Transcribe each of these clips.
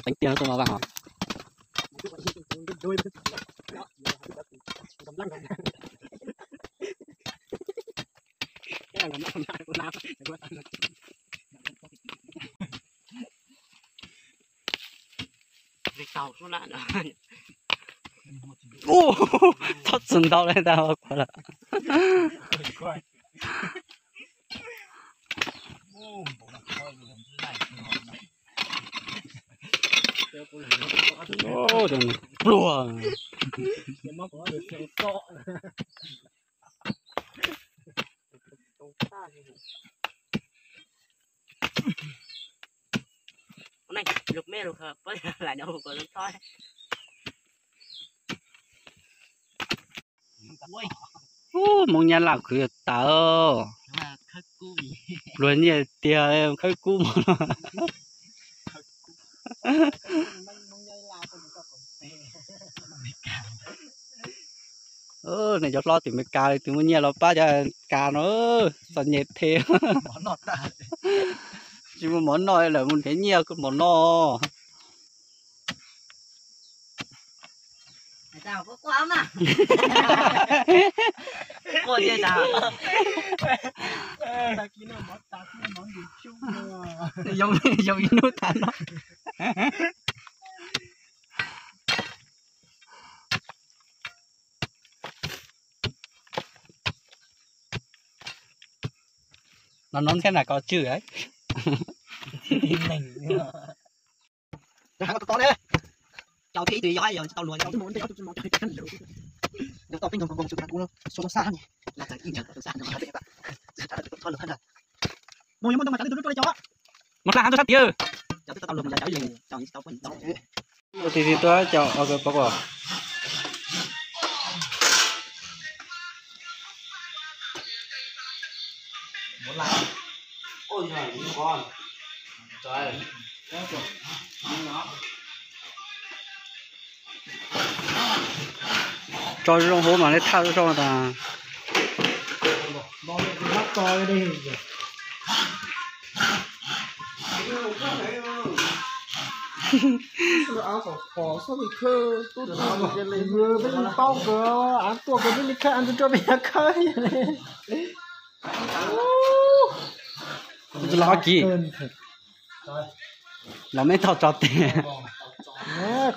Tính tiền tôi nó vào hả? tàu nó lại nữa. 오! 쳤은다 그랬다 거라. 오, 정말 부러워. Này lục mê lục hợp với lại đâu có lục thôi. 오, 먹냐 라 그랬다. Là khơi cu gì? luôn như tia em khơi cú mà. Này cho lo tìm cái cà tìm mua nhiều lo ba cho cà nó sao nhệt thế. Món nọt ta. Chỉ một món nồi là muốn cái nhiều cái món no. Tao có quá mà. Cô chơi tao. giống giống nút tan nó. Nó nói thế là có chữ ấy. To đấy. Cháu thì giỏi rồi, tao lùi cháu muốn cháu muốn chơi cái lửa. Nếu tao tinh thần còn chụp nó số xa nhỉ. Là cái in từ xa nó phải các bạn. Thôi lửa rồi. Mồi muốn tao mà cháu đi tôi cho. Một là tôi sắp chưa. Cháu tao lùi mà cháu gì, cháu quên tao. Thì tôi cho ở cái bọc à. Muốn làm. Ôi giời, con. Trời. Cho trong hố mà lấy thao cho ta. Bắt coi đi. áo khó sao bị khơ tôi cái này vừa với bao cơ ăn tua cái với khơ ăn cho bé khơi lo gì là mấy thao cho tiền nè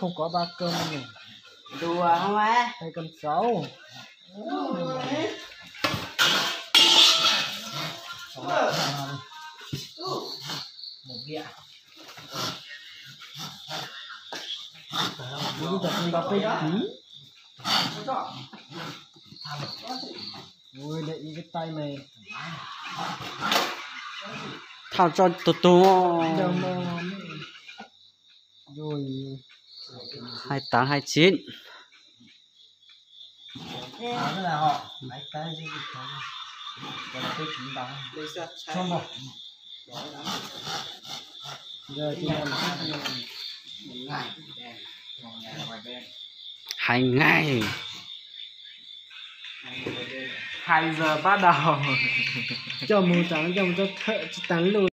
không có ba cơm này Đùa không á? hay con sáu một đĩa. bây giờ mình gặp cái tí ôi để ý cái tay này thao cho tụt rồi 28 29 thế là họ lấy cái gì cái là cái chính đó xong rồi giờ thì làm hai ngày 2 giờ bắt đầu cho mù trắng cho thợ tán lùi